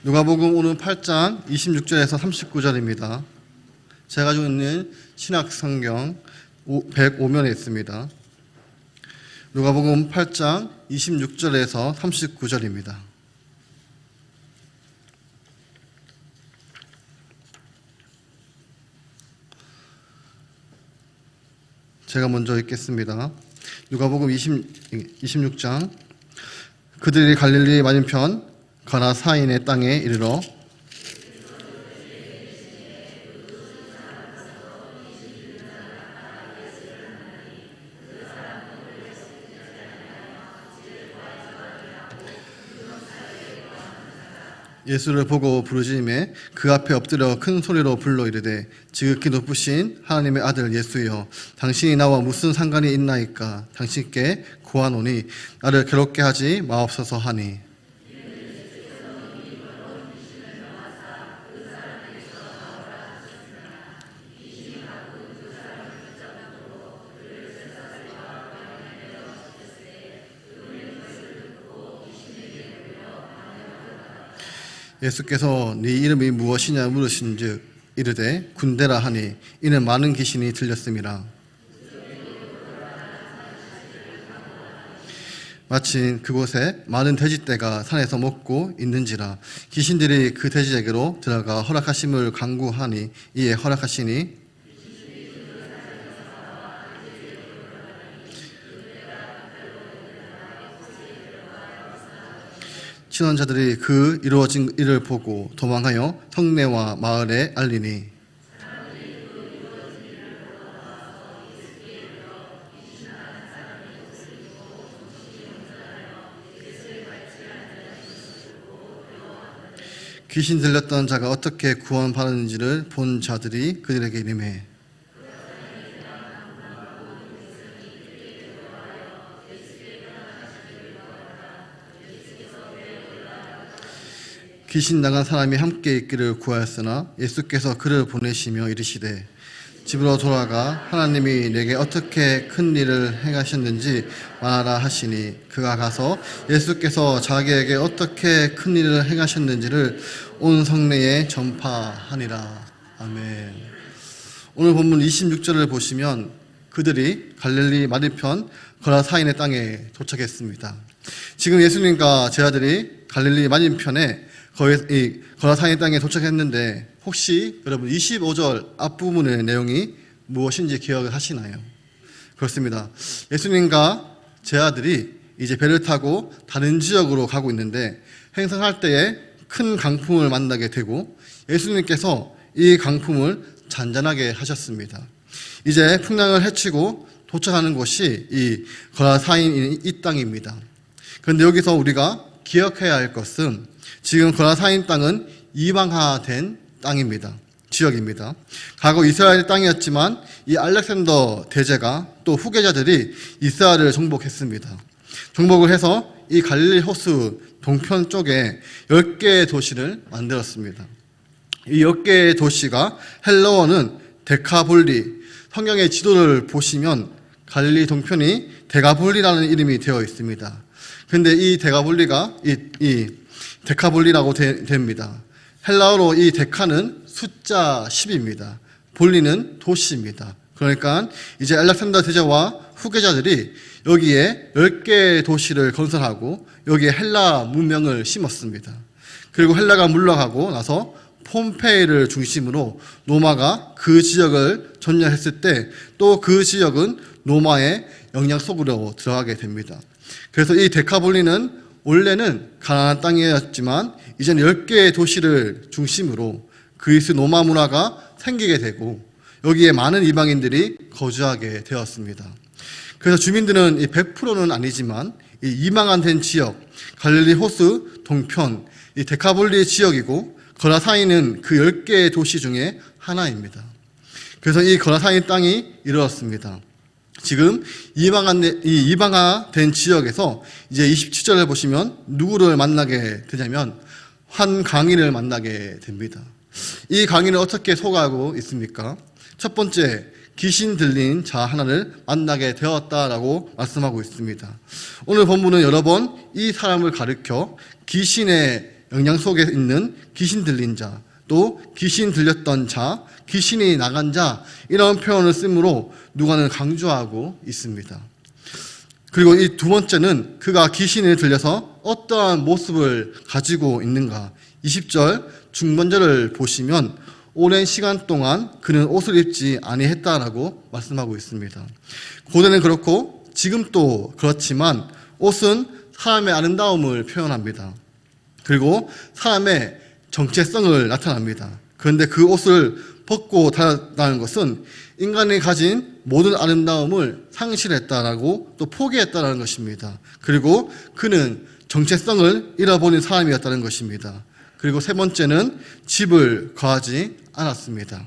누가복음 오늘 8장 26절에서 39절입니다. 제가 가지고 있는 신약성경 105면에 있습니다. 누가복음 8장 26절에서 39절입니다. 제가 먼저 읽겠습니다. 누가복음 26장 그들이 갈릴리 맞은편 가나사인의 땅에 이르러 예수를 보고 부르짖음에 그 앞에 엎드려 큰 소리로 불러 이르되 지극히 높으신 하나님의 아들 예수여, 당신이 나와 무슨 상관이 있나이까? 당신께 구하노니 나를 괴롭게 하지 마옵소서 하니, 예수께서 네 이름이 무엇이냐 물으신즉 이르되 군대라 하니 이는 많은 귀신이 들렸음이라. 마침 그곳에 많은 돼지떼가 산에서 먹고 있는지라 귀신들이 그 돼지에게로 들어가 허락하심을 간구하니 이에 허락하시니 신원자들이 그 이루어진 일을 보고 도망하여 성내와 마을에 알리니 귀신 들렸던 자가 어떻게 구원받았는지를 본 자들이 그들에게 이르매 귀신 나간 사람이 함께 있기를 구하였으나 예수께서 그를 보내시며 이르시되 집으로 돌아가 하나님이 내게 어떻게 큰 일을 행하셨는지 말하라 하시니 그가 가서 예수께서 자기에게 어떻게 큰 일을 행하셨는지를 온 성내에 전파하니라. 아멘. 오늘 본문 26절을 보시면 그들이 갈릴리 맞은편 거라사인의 땅에 도착했습니다. 지금 예수님과 제자들이 갈릴리 맞은편에 거라사인 땅에 도착했는데 혹시 여러분 25절 앞부분의 내용이 무엇인지 기억을 하시나요? 그렇습니다. 예수님과 제자들이 이제 배를 타고 다른 지역으로 가고 있는데 행선할 때에 큰 강풍을 만나게 되고 예수님께서 이 강풍을 잔잔하게 하셨습니다. 이제 풍랑을 헤치고 도착하는 곳이 이 거라사인 이 땅입니다. 그런데 여기서 우리가 기억해야 할 것은 지금 거라사인 땅은 이방화된 땅입니다. 지역입니다. 과거 이스라엘 땅이었지만 이 알렉산더 대제가 또 후계자들이 이스라엘을 정복했습니다. 정복을 해서 이 갈릴리 호수 동편 쪽에 10개의 도시를 만들었습니다. 이 10개의 도시가 헬라어는 데카볼리, 성경의 지도를 보시면 갈릴리 동편이 데가볼리라는 이름이 되어 있습니다. 그런데 이 데가볼리가 데카볼리라고 됩니다. 헬라어로 이 데카는 숫자 10입니다. 볼리는 도시입니다. 그러니까 이제 알렉산더 대제와 후계자들이 여기에 10개의 도시를 건설하고 여기에 헬라 문명을 심었습니다. 그리고 헬라가 물러가고 나서 폼페이를 중심으로 로마가 그 지역을 점령했을 때 또 그 지역은 로마의 영향 속으로 들어가게 됩니다. 그래서 이 데카볼리는 원래는 가나안 땅이었지만 이제는 10개의 도시를 중심으로 그리스 로마 문화가 생기게 되고 여기에 많은 이방인들이 거주하게 되었습니다. 그래서 주민들은 100%는 아니지만 이 이방화된 지역, 갈릴리 호수 동편, 이 데카볼리 지역이고 거라사인은 그 10개의 도시 중에 하나입니다. 그래서 이 거라사인 땅이 이루어졌습니다. 지금 이방화된 지역에서 이제 27절을 보시면 누구를 만나게 되냐면 한 강인을 만나게 됩니다. 이 강인을 어떻게 소개하고 있습니까? 첫 번째, 귀신 들린 자 하나를 만나게 되었다라고 말씀하고 있습니다. 오늘 본문은 여러 번 이 사람을 가리켜 귀신의 영향 속에 있는 귀신 들린 자, 또 귀신 들렸던 자, 귀신이 나간 자, 이런 표현을 쓰므로 누가는 강조하고 있습니다. 그리고 이 두 번째는 그가 귀신을 들려서 어떠한 모습을 가지고 있는가. 20절 중반절을 보시면 오랜 시간 동안 그는 옷을 입지 아니했다라고 말씀하고 있습니다. 고대는 그렇고 지금 또 그렇지만 옷은 사람의 아름다움을 표현합니다. 그리고 사람의 정체성을 나타납니다. 그런데 그 옷을 벗고 다녔다는 것은 인간이 가진 모든 아름다움을 상실했다라고 또 포기했다는 것입니다. 그리고 그는 정체성을 잃어버린 사람이었다는 것입니다. 그리고 세 번째는 집을 거하지 않았습니다.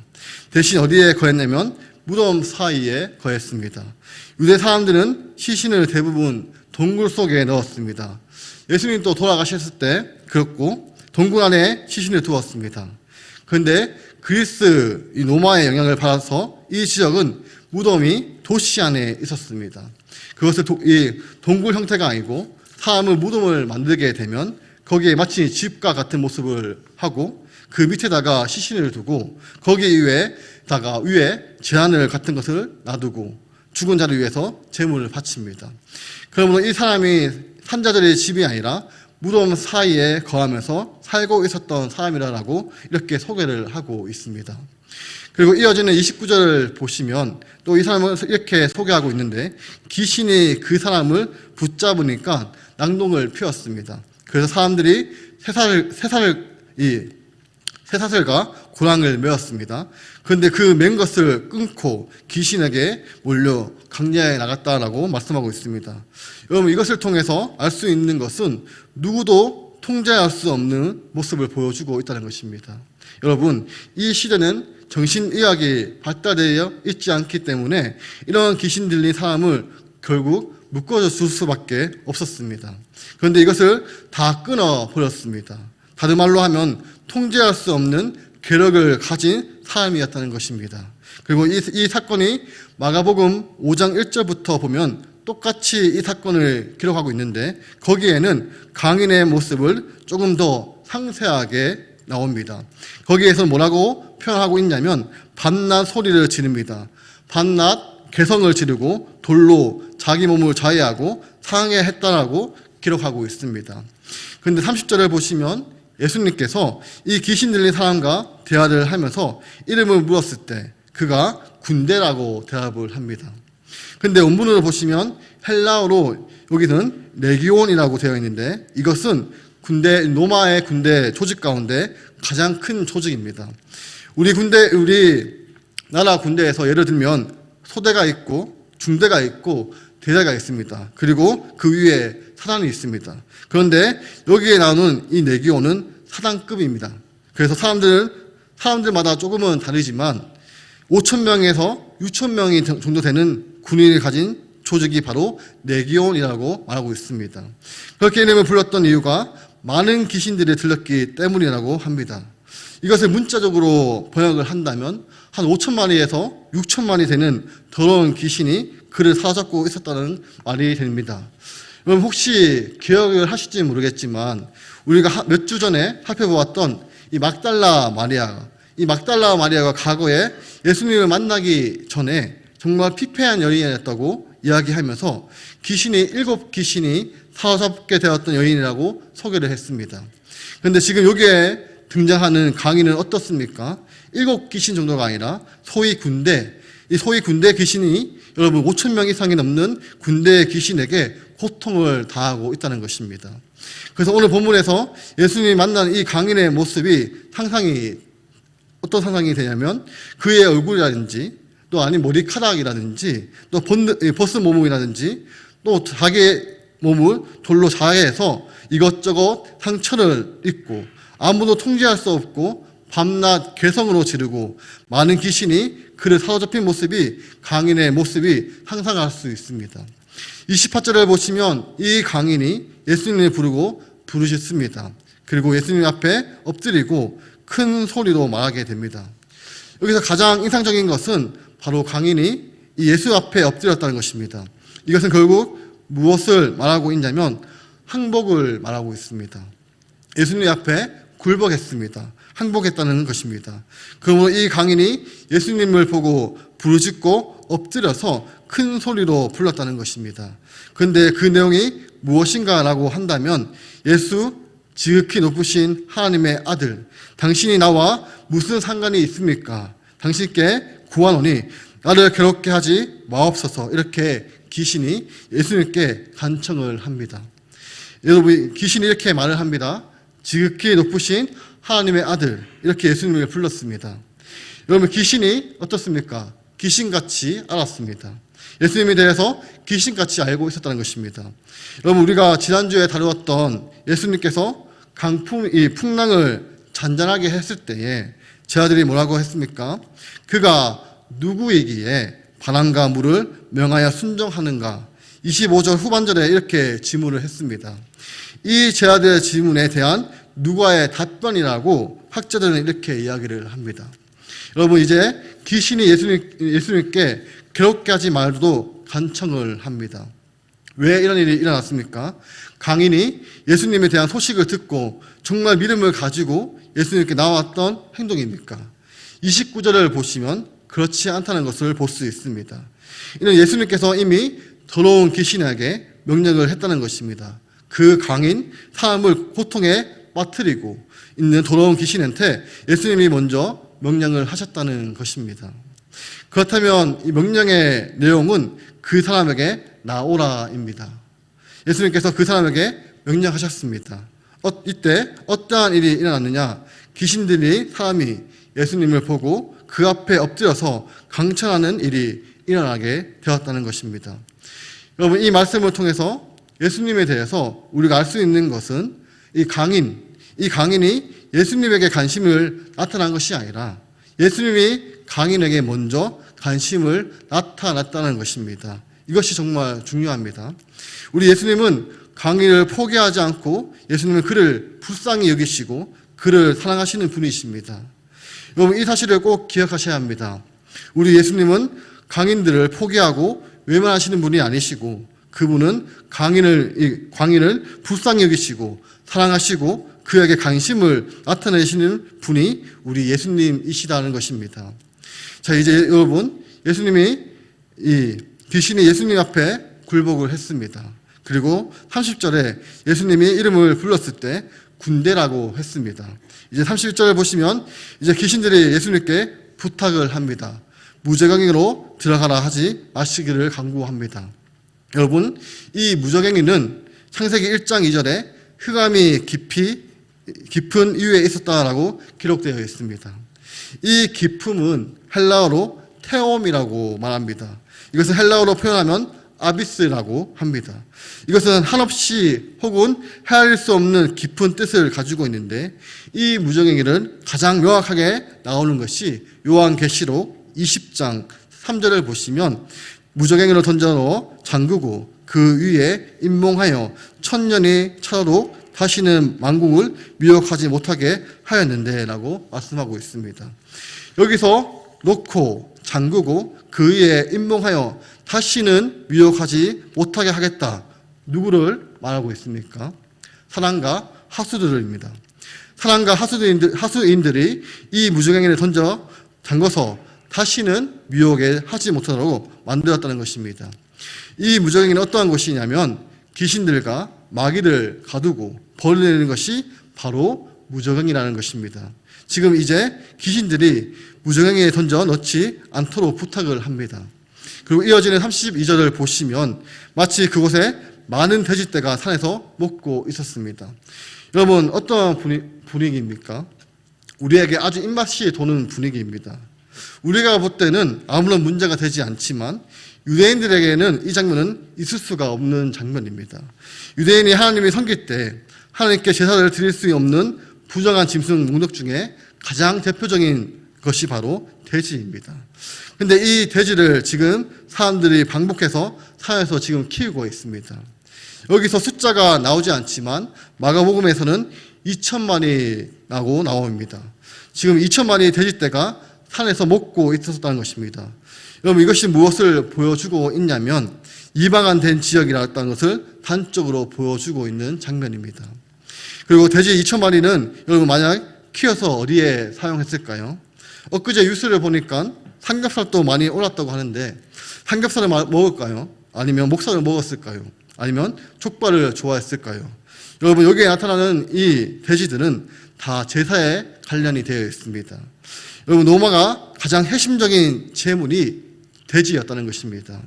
대신 어디에 거했냐면 무덤 사이에 거했습니다. 유대 사람들은 시신을 대부분 동굴 속에 넣었습니다. 예수님도 돌아가셨을 때 그렇고 동굴 안에 시신을 두었습니다. 그런데 그리스 이 로마의 영향을 받아서 이 지역은 무덤이 도시 안에 있었습니다. 그것을 이 동굴 형태가 아니고 사람을 무덤을 만들게 되면 거기에 마치 집과 같은 모습을 하고 그 밑에다가 시신을 두고 거기 위에다가 위에 제단을 같은 것을 놔두고 죽은 자를 위해서 제물을 바칩니다. 그러므로 이 사람이 산자들의 집이 아니라 무덤 사이에 거하면서 살고 있었던 사람이라고 이렇게 소개를 하고 있습니다. 그리고 이어지는 29절을 보시면 또 이 사람을 이렇게 소개하고 있는데 귀신이 그 사람을 붙잡으니까 낭동을 피웠습니다. 그래서 사람들이 쇠사슬과 고랑을 메었습니다. 그런데 그 맨 것을 끊고 귀신에게 몰려 강야에 나갔다라고 말씀하고 있습니다. 여러분, 이것을 통해서 알 수 있는 것은 누구도 통제할 수 없는 모습을 보여주고 있다는 것입니다. 여러분, 이 시대는 정신의학이 발달되어 있지 않기 때문에 이런 귀신 들린 사람을 결국 묶어줄 수밖에 없었습니다. 그런데 이것을 다 끊어버렸습니다. 다른 말로 하면 통제할 수 없는 괴력을 가진 사람이었다는 것입니다. 그리고 이 사건이 마가복음 5장 1절부터 보면 똑같이 이 사건을 기록하고 있는데 거기에는 강인의 모습을 조금 더 상세하게 나옵니다. 거기에서 뭐라고 표현하고 있냐면 밤낮 소리를 지릅니다. 밤낮 개성을 지르고 돌로 자기 몸을 자해하고 상해했다라고 기록하고 있습니다. 그런데 30절을 보시면 예수님께서 이 귀신 들린 사람과 대화를 하면서 이름을 물었을 때 그가 군대라고 대답을 합니다. 그런데 원문으로 보시면 헬라어로 여기는 레기온이라고 되어 있는데 이것은 로마의 군대 조직 가운데 가장 큰 조직입니다. 우리 나라 군대에서 예를 들면 소대가 있고 중대가 있고 대대가 있습니다. 그리고 그 위에 사단이 있습니다. 그런데 여기에 나오는 이 레기온은 사단급입니다. 그래서 사람들마다 조금은 다르지만 5,000명에서 6,000명이 정도 되는 군인을 가진 조직이 바로 레기온이라고 말하고 있습니다. 그렇게 이름을 불렀던 이유가 많은 귀신들이 들렸기 때문이라고 합니다. 이것을 문자적으로 번역을 한다면 한 5천마리에서 6천마리 되는 더러운 귀신이 그를 사로잡고 있었다는 말이 됩니다. 여러분, 혹시 기억을 하실지 모르겠지만 우리가 몇 주 전에 살펴보았던 이 막달라 마리아가 과거에 예수님을 만나기 전에 정말 피폐한 여인이었다고 이야기하면서 7 귀신이 사로잡게 되었던 여인이라고 소개를 했습니다. 그런데 지금 여기에 등장하는 강인은 어떻습니까? 7 귀신 정도가 아니라 소위 군대 귀신이 여러분 5,000명 이상이 넘는 군대 귀신에게 고통을 당하고 있다는 것입니다. 그래서 오늘 본문에서 예수님이 만난 이 강인의 모습이 어떤 상상이 되냐면 그의 얼굴이라든지 또 아닌 머리카락이라든지 또 벗은 몸이라든지 또 자기의 몸을 돌로 자해해서 이것저것 상처를 입고 아무도 통제할 수 없고 밤낮 괴성으로 지르고 많은 귀신이 그를 사로잡힌 모습이 강인의 모습이 상상할 수 있습니다. 28절을 보시면 이 강인이 예수님을 부르셨습니다. 그리고 예수님 앞에 엎드리고 큰 소리로 말하게 됩니다. 여기서 가장 인상적인 것은 바로 강인이 이 예수 앞에 엎드렸다는 것입니다. 이것은 결국 무엇을 말하고 있냐면 항복을 말하고 있습니다. 예수님 앞에 굴복했습니다. 항복했다는 것입니다. 그러므로 이 강인이 예수님을 보고 부르짖고 엎드려서 큰 소리로 불렀다는 것입니다. 그런데 그 내용이 무엇인가라고 한다면 예수 지극히 높으신 하나님의 아들, 당신이 나와 무슨 상관이 있습니까? 당신께 구하노니 나를 괴롭게 하지 마옵소서. 이렇게 귀신이 예수님께 간청을 합니다. 여러분, 귀신이 이렇게 말을 합니다. 지극히 높으신 하나님의 아들, 이렇게 예수님을 불렀습니다. 여러분, 귀신이 어떻습니까? 귀신같이 알았습니다. 예수님에 대해서 귀신같이 알고 있었다는 것입니다. 여러분, 우리가 지난주에 다루었던 예수님께서 이 풍랑을 잔잔하게 했을 때에 제자들이 뭐라고 했습니까? 그가 누구이기에 바람과 물을 명하여 순종하는가? 25절 후반절에 이렇게 질문을 했습니다. 이 제자들의 질문에 대한 누가의 답변이라고 학자들은 이렇게 이야기를 합니다. 여러분, 이제 귀신이 예수님께 괴롭게 하지 말도 간청을 합니다. 왜 이런 일이 일어났습니까? 강인이 예수님에 대한 소식을 듣고 정말 믿음을 가지고 예수님께 나왔던 행동입니까? 29절을 보시면 그렇지 않다는 것을 볼 수 있습니다. 이는 예수님께서 이미 더러운 귀신에게 명령을 했다는 것입니다. 그 강인 사람을 고통에 빠뜨리고 있는 더러운 귀신한테 예수님이 먼저 명령을 하셨다는 것입니다. 그렇다면 이 명령의 내용은 그 사람에게 나오라입니다. 예수님께서 그 사람에게 명령하셨습니다. 이때 어떠한 일이 일어났느냐? 사람이 예수님을 보고 그 앞에 엎드려서 강청하는 일이 일어나게 되었다는 것입니다. 여러분, 이 말씀을 통해서 예수님에 대해서 우리가 알 수 있는 것은 이 강인이 예수님에게 관심을 나타난 것이 아니라 예수님이 강인에게 먼저 관심을 나타났다는 것입니다. 이것이 정말 중요합니다. 우리 예수님은 강인을 포기하지 않고 예수님은 그를 불쌍히 여기시고 그를 사랑하시는 분이십니다. 여러분, 이 사실을 꼭 기억하셔야 합니다. 우리 예수님은 강인들을 포기하고 외면하시는 분이 아니시고 그분은 광인을 불쌍히 여기시고 사랑하시고 그에게 관심을 나타내시는 분이 우리 예수님이시다는 것입니다. 자, 이제 여러분, 귀신이 예수님 앞에 굴복을 했습니다. 그리고 30절에 예수님이 이름을 불렀을 때 군대라고 했습니다. 이제 31절을 보시면 이제 귀신들이 예수님께 부탁을 합니다. 무저갱이로 들어가라 하지 마시기를 강구합니다. 여러분, 이 무저갱이는 창세기 1장 2절에 흑암이 깊은 이유에 있었다라고 기록되어 있습니다. 이 깊음은 헬라어로 테옴이라고 말합니다. 이것을 헬라어로 표현하면 아비스라고 합니다. 이것은 한없이 혹은 헤아릴 수 없는 깊은 뜻을 가지고 있는데 이 무저갱이는 가장 명확하게 나오는 것이 요한계시록 20장 3절을 보시면 무저갱이로 던져넣어 잠그고 그 위에 임몽하여 1000년이 차도록 다시는 만국을 미혹하지 못하게 하였는데 라고 말씀하고 있습니다. 여기서 놓고 잠그고 그 위에 임몽하여 다시는 미혹하지 못하게 하겠다. 누구를 말하고 있습니까? 사랑과 하수들입니다. 사랑과 하수인들이 이 무저갱이를 던져 잠궈서 다시는 미혹에 하지 못하도록 만들었다는 것입니다. 이 무저갱이는 어떠한 것이냐면 귀신들과 마귀를 가두고 벌내는 것이 바로 무저갱이라는 것입니다. 지금 이제 귀신들이 무저갱이에 던져 넣지 않도록 부탁을 합니다. 그리고 이어지는 32절을 보시면 마치 그곳에 많은 돼지떼가 산에서 먹고 있었습니다. 여러분, 어떤 분위기입니까? 우리에게 아주 입맛이 도는 분위기입니다. 우리가 볼 때는 아무런 문제가 되지 않지만 유대인들에게는 이 장면은 있을 수가 없는 장면입니다. 유대인이 하나님을 섬길 때 하나님께 제사를 드릴 수 없는 부정한 짐승 목록 중에 가장 대표적인 것이 바로 돼지입니다. 근데 이 돼지를 지금 사람들이 방북해서 산에서 지금 키우고 있습니다. 여기서 숫자가 나오지 않지만 마가복음에서는 2000마리라고 나옵니다. 지금 2000마리의 돼지떼가 산에서 먹고 있었다는 것입니다. 여러분, 이것이 무엇을 보여주고 있냐면 이방한 된 지역이라는 것을 단적으로 보여주고 있는 장면입니다. 그리고 돼지 2,000마리는 여러분 만약 키워서 어디에 사용했을까요? 엊그제 뉴스를 보니까 삼겹살도 많이 올랐다고 하는데 삼겹살을 먹을까요? 아니면 목살을 먹었을까요? 아니면 족발을 좋아했을까요? 여러분 여기에 나타나는 이 돼지들은 다 제사에 관련이 되어 있습니다. 여러분 로마가 가장 핵심적인 재물이 돼지였다는 것입니다.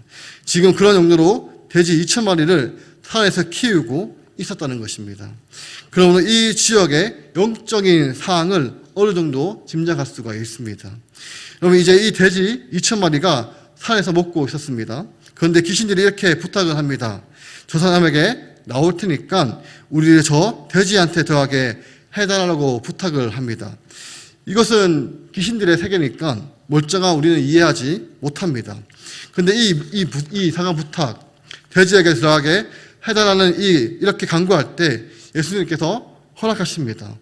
지금 그런 용도로 돼지 2,000마리를 산에서 키우고 있었다는 것입니다. 그러면 이 지역의 영적인 사항을 어느 정도 짐작할 수가 있습니다. 여러분 이제 이 돼지 2,000마리가 산에서 먹고 있었습니다. 그런데 귀신들이 이렇게 부탁을 합니다. 저 사람에게 나올 테니까 우리 저 돼지한테 들어가게 해달라고 부탁을 합니다. 이것은 귀신들의 세계니까 멀쩡한 우리는 이해하지 못합니다. 그런데 이 이상한 부탁, 돼지에게 들어가게 해달라는 이렇게 간구할 때 예수님께서 허락하십니다.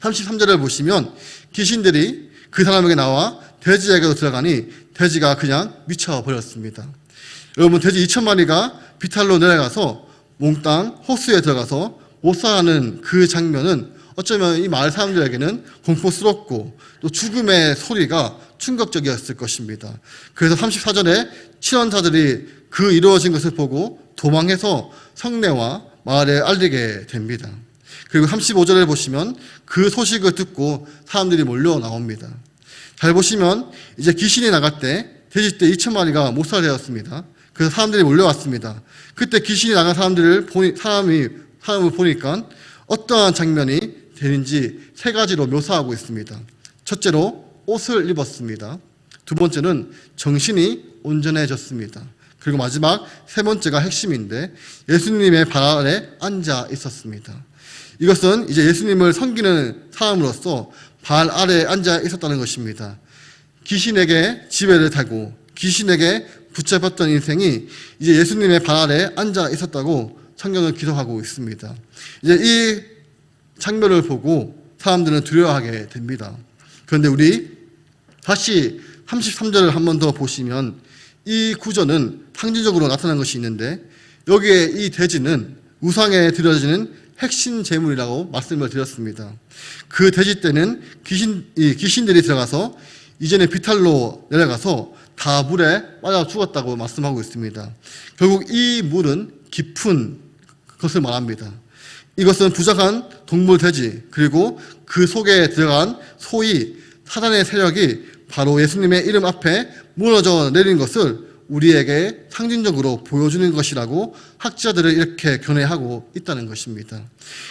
33절을 보시면 귀신들이 그 사람에게 나와 돼지에게도 들어가니 돼지가 그냥 미쳐버렸습니다. 여러분 돼지 2,000마리가 비탈로 내려가서 몽땅 호수에 들어가서 못 살아가는 그 장면은 어쩌면 이 마을 사람들에게는 공포스럽고 또 죽음의 소리가 충격적이었을 것입니다. 그래서 34절에 친원자들이 그 이루어진 것을 보고 도망해서 성내와 마을에 알리게 됩니다. 그리고 35절을 보시면 그 소식을 듣고 사람들이 몰려 나옵니다. 잘 보시면 이제 귀신이 나갈 때 돼지떼 2,000마리가 못살되었습니다. 그래서 사람들이 몰려왔습니다. 그때 귀신이 나간 사람을 보니까 어떠한 장면이 되는지 세 가지로 묘사하고 있습니다. 첫째로 옷을 입었습니다. 두 번째는 정신이 온전해졌습니다. 그리고 마지막 세 번째가 핵심인데 예수님의 발 아래 앉아 있었습니다. 이것은 이제 예수님을 섬기는 사람으로서 발 아래에 앉아 있었다는 것입니다. 귀신에게 지배를 타고 귀신에게 붙잡혔던 인생이 이제 예수님의 발 아래에 앉아 있었다고 성경은 기록하고 있습니다. 이제 이 장면을 보고 사람들은 두려워하게 됩니다. 그런데 우리 다시 33절을 한 번 더 보시면 이 구절은 상징적으로 나타난 것이 있는데 여기에 이 돼지는 우상에 드려지는 핵심 제물이라고 말씀을 드렸습니다. 그 돼지 때는 귀신들이 들어가서 이전에 비탈로 내려가서 다 물에 빠져 죽었다고 말씀하고 있습니다. 결국 이 물은 깊은 것을 말합니다. 이것은 부정한 동물 돼지 그리고 그 속에 들어간 소위 사단의 세력이 바로 예수님의 이름 앞에 무너져 내린 것을 우리에게 상징적으로 보여주는 것이라고 학자들은 이렇게 견해하고 있다는 것입니다.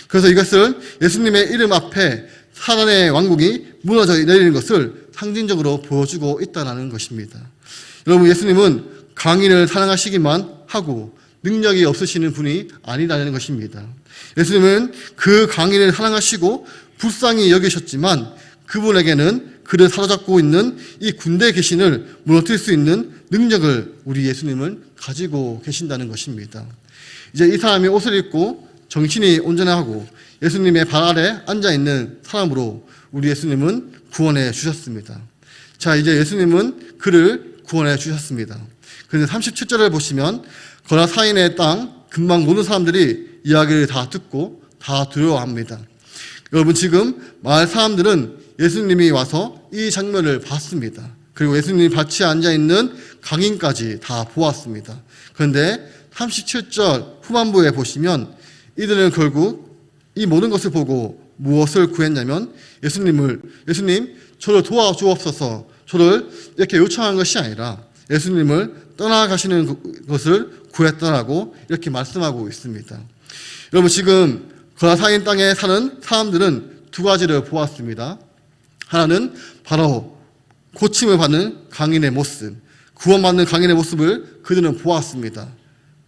그래서 이것을 예수님의 이름 앞에 사단의 왕국이 무너져 내리는 것을 상징적으로 보여주고 있다는 것입니다. 여러분 예수님은 강인을 사랑하시기만 하고 능력이 없으시는 분이 아니라는 것입니다. 예수님은 그 강인을 사랑하시고 불쌍히 여기셨지만 그분에게는 그를 사로잡고 있는 이 군대 귀신을 무너뜨릴 수 있는 능력을 우리 예수님은 가지고 계신다는 것입니다. 이제 이 사람이 옷을 입고 정신이 온전하고 예수님의 발 아래 앉아있는 사람으로 우리 예수님은 구원해 주셨습니다. 자, 이제 예수님은 그를 구원해 주셨습니다. 그런데 37절을 보시면 거라사인의 땅 근방 모든 사람들이 이야기를 다 듣고 다 두려워합니다. 여러분 지금 마을 사람들은 예수님이 와서 이 장면을 봤습니다. 그리고 예수님이 밭에 앉아있는 강인까지 다 보았습니다. 그런데 37절 후반부에 보시면 이들은 결국 이 모든 것을 보고 무엇을 구했냐면 예수님 저를 도와주옵소서 저를 이렇게 요청한 것이 아니라 예수님을 떠나가시는 것을 구했다라고 이렇게 말씀하고 있습니다. 여러분 지금 거라사인 땅에 사는 사람들은 두 가지를 보았습니다. 하나는 바로 고침을 받는 강인의 모습, 구원받는 강인의 모습을 그들은 보았습니다.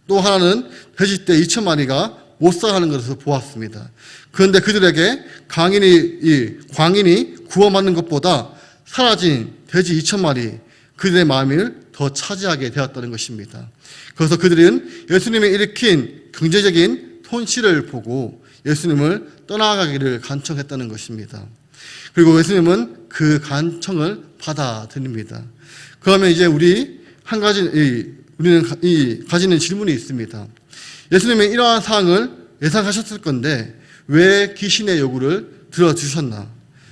또 하나는 돼지떼 2,000마리가 못 살아가는 것을 보았습니다. 그런데 그들에게 광인이 구원받는 것보다 사라진 돼지 2,000마리 그들의 마음을 더 차지하게 되었다는 것입니다. 그래서 그들은 예수님이 일으킨 경제적인 손실을 보고 예수님을 떠나가기를 간청했다는 것입니다. 그리고 예수님은 그 간청을 받아들입니다. 그러면 이제 우리는 가지는 질문이 있습니다. 예수님이 이러한 사항을 예상하셨을 건데 왜 귀신의 요구를 들어주셨나?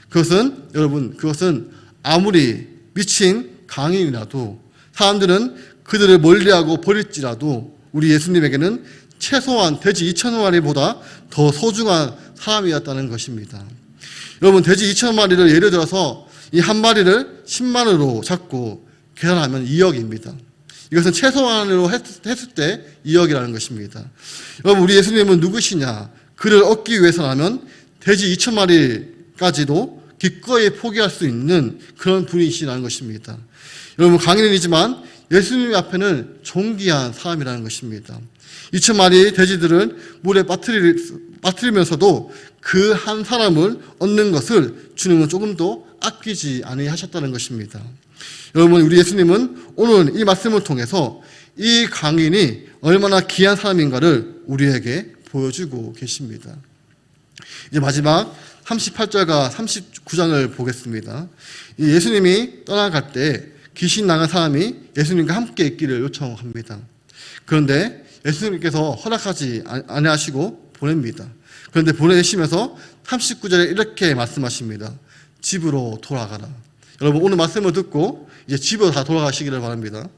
그것은 아무리 미친 강인이라도 사람들은 그들을 멀리하고 버릴지라도 우리 예수님에게는 최소한 돼지 2,000마리보다 더 소중한 사람이었다는 것입니다. 여러분, 돼지 2,000마리를 예를 들어서 이 한 마리를 10만으로 잡고 계산하면 2억입니다. 이것은 최소한으로 했을 때 2억이라는 것입니다. 여러분, 우리 예수님은 누구시냐? 그를 얻기 위해서라면 돼지 2,000마리까지도 기꺼이 포기할 수 있는 그런 분이시라는 것입니다. 여러분, 강인이지만 예수님 앞에는 존귀한 사람이라는 것입니다. 2,000마리 돼지들을 물에 빠뜨리면서도 그 한 사람을 얻는 것을 주님은 조금도 아끼지 아니하셨다는 것입니다. 여러분, 우리 예수님은 오늘 이 말씀을 통해서 이 강인이 얼마나 귀한 사람인가를 우리에게 보여주고 계십니다. 이제 마지막 38절과 39장을 보겠습니다. 예수님이 떠나갈 때 귀신 나간 사람이 예수님과 함께 있기를 요청합니다. 그런데 예수님께서 허락하지 아니하시고 보냅니다. 그런데 보내시면서 39절에 이렇게 말씀하십니다. 집으로 돌아가라. 여러분, 오늘 말씀을 듣고 이제 집으로 다 돌아가시기를 바랍니다.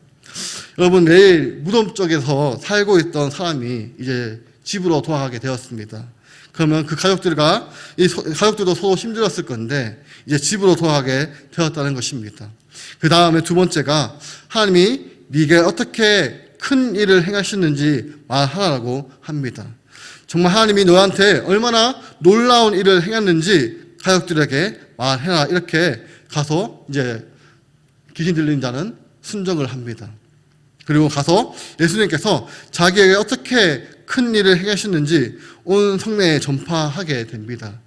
여러분, 매일 무덤 쪽에서 살고 있던 사람이 이제 집으로 돌아가게 되었습니다. 그러면 그 가족들도 서로 힘들었을 건데 이제 집으로 돌아가게 되었다는 것입니다. 그 다음에 두 번째가 하나님이 네게 어떻게 큰 일을 행하셨는지 말하라고 합니다. 정말 하나님이 너한테 얼마나 놀라운 일을 행했는지 가족들에게 말해라. 이렇게 가서 이제 귀신 들린 자는 순종을 합니다. 그리고 가서 예수님께서 자기에게 어떻게 큰 일을 행하셨는지 온 성내에 전파하게 됩니다.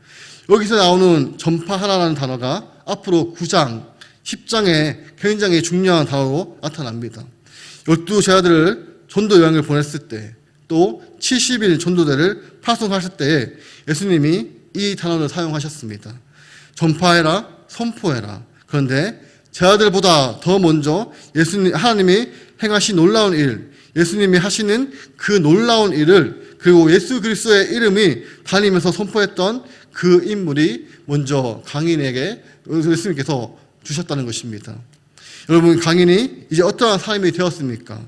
여기서 나오는 전파하라는 단어가 앞으로 9장, 10장에 굉장히 중요한 단어로 나타납니다. 12제자들을 전도 여행을 보냈을 때, 또 70일 전도대를 파송하실 때에 예수님이 이 단어를 사용하셨습니다. 전파해라, 선포해라. 그런데 제자들보다 더 먼저 하나님이 행하신 놀라운 일, 예수님이 하시는 그 놀라운 일을, 그리고 예수 그리스도의 이름이 다니면서 선포했던 그 인물이 먼저 강인에게 예수님께서 주셨다는 것입니다. 여러분, 강인이 이제 어떠한 삶이 되었습니까?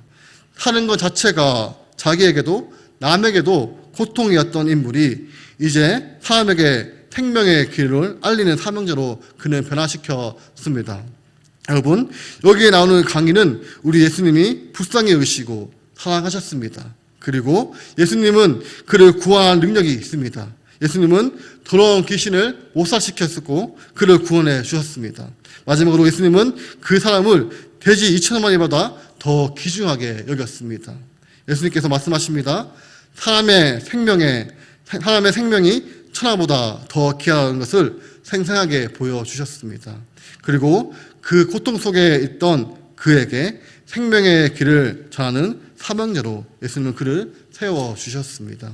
사는 것 자체가 자기에게도 남에게도 고통이었던 인물이 이제 사람에게 생명의 길을 알리는 사명자로 그는 변화시켰습니다. 여러분, 여기에 나오는 강인은 우리 예수님이 불쌍히 여기시고 사랑하셨습니다. 그리고 예수님은 그를 구원할 능력이 있습니다. 예수님은 더러운 귀신을 못살시켰고 그를 구원해 주셨습니다. 마지막으로 예수님은 그 사람을 돼지 2,000마리보다 더 귀중하게 여겼습니다. 예수님께서 말씀하십니다. 사람의 생명이 천하보다 더 귀하다는 것을 생생하게 보여주셨습니다. 그리고 그 고통 속에 있던 그에게 생명의 길을 전하는 사명자로 예수님은 그를 세워주셨습니다.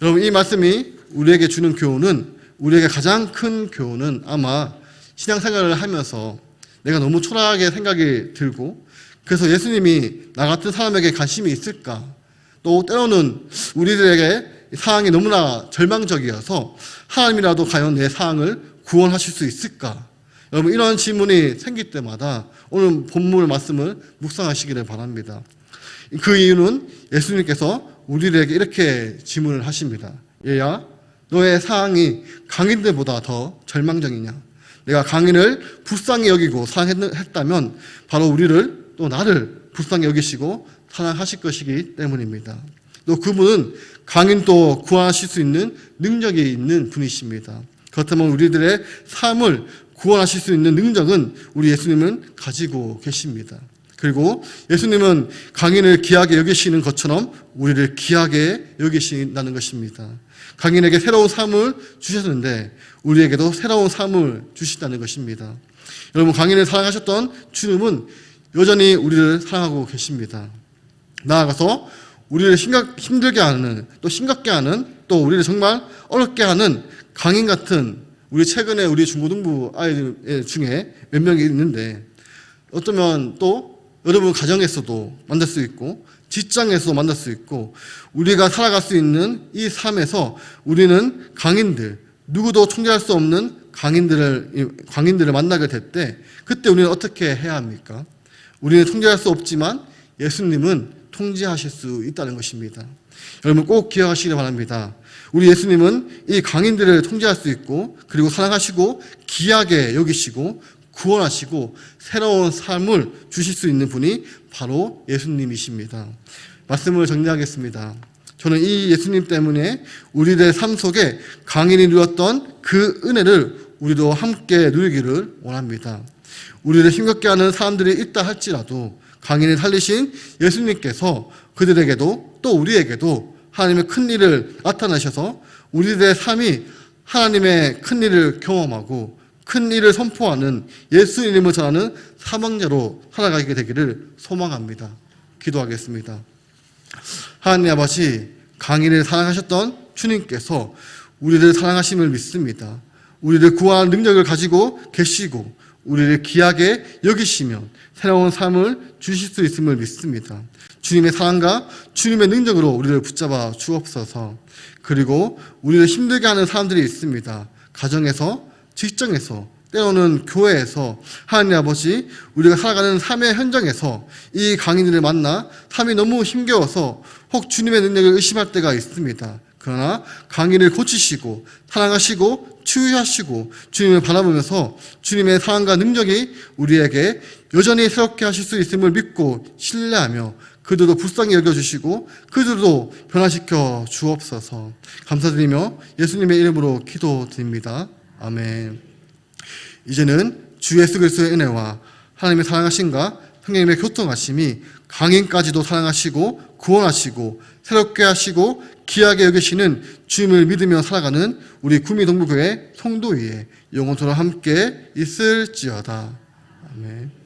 여러분, 이 말씀이 우리에게 주는 교훈은, 우리에게 가장 큰 교훈은 아마 신앙생활을 하면서 내가 너무 초라하게 생각이 들고, 그래서 예수님이 나 같은 사람에게 관심이 있을까? 또 때로는 우리들에게 상황이 너무나 절망적이어서 하나님이라도 과연 내 상황을 구원하실 수 있을까? 여러분, 이런 질문이 생길 때마다 오늘 본문 말씀을 묵상하시기를 바랍니다. 그 이유는 예수님께서 우리들에게 이렇게 질문을 하십니다. 얘야, 너의 상황이 강인들보다 더 절망적이냐? 내가 강인을 불쌍히 여기고 사랑했다면 바로 우리를, 또 나를 불쌍히 여기시고 사랑하실 것이기 때문입니다. 또 그분은 강인도 구원하실 수 있는 능력이 있는 분이십니다. 그렇다면 우리들의 삶을 구원하실 수 있는 능력은 우리 예수님은 가지고 계십니다. 그리고 예수님은 강인을 귀하게 여기시는 것처럼 우리를 귀하게 여기신다는 것입니다. 강인에게 새로운 삶을 주셨는데 우리에게도 새로운 삶을 주신다는 것입니다. 여러분, 강인을 사랑하셨던 주님은 여전히 우리를 사랑하고 계십니다. 나아가서 우리를 힘들게 하는, 또 심각게 하는, 또 우리를 정말 어렵게 하는 강인 같은, 우리 최근에 우리 중고등부 아이들 중에 몇 명이 있는데 어쩌면 또 여러분 가정에서도 만날 수 있고 직장에서 만날 수 있고 우리가 살아갈 수 있는 이 삶에서 우리는 강인들, 누구도 통제할 수 없는 강인들을 만나게 될 때 그때 우리는 어떻게 해야 합니까? 우리는 통제할 수 없지만 예수님은 통제하실 수 있다는 것입니다. 여러분 꼭 기억하시기 바랍니다. 우리 예수님은 이 강인들을 통제할 수 있고 그리고 사랑하시고 귀하게 여기시고 구원하시고 새로운 삶을 주실 수 있는 분이 바로 예수님이십니다. 말씀을 정리하겠습니다. 저는 이 예수님 때문에 우리들의 삶 속에 강인이 누렸던 그 은혜를 우리도 함께 누리기를 원합니다. 우리를 힘겹게 하는 사람들이 있다 할지라도 강인을 살리신 예수님께서 그들에게도 또 우리에게도 하나님의 큰 일을 나타내셔서 우리들의 삶이 하나님의 큰 일을 경험하고 큰 일을 선포하는 예수 이름을 전하는 사망자로 살아가게 되기를 소망합니다. 기도하겠습니다. 하나님 아버지, 강인을 사랑하셨던 주님께서 우리를 사랑하심을 믿습니다. 우리를 구원하는 능력을 가지고 계시고 우리를 귀하게 여기시며 새로운 삶을 주실 수 있음을 믿습니다. 주님의 사랑과 주님의 능력으로 우리를 붙잡아 주옵소서. 그리고 우리를 힘들게 하는 사람들이 있습니다. 가정에서, 직장에서, 때로는 교회에서 하나님 아버지, 우리가 살아가는 삶의 현장에서 이 강인들을 만나 삶이 너무 힘겨워서 혹 주님의 능력을 의심할 때가 있습니다. 그러나 강인을 고치시고 사랑하시고 치유하시고 주님을 바라보면서 주님의 사랑과 능력이 우리에게 여전히 새롭게 하실 수 있음을 믿고 신뢰하며 그들도 불쌍히 여겨주시고 그들도 변화시켜 주옵소서. 감사드리며 예수님의 이름으로 기도드립니다. 아멘. 이제는 주 예수 그리스도의 은혜와 하나님의 사랑하심과 성령님의 교통하심이 강인까지도 사랑하시고 구원하시고 새롭게 하시고 귀하게 여기시는 주님을 믿으며 살아가는 우리 구미동부교회 성도 위에 영원토록 함께 있을지어다. 아멘.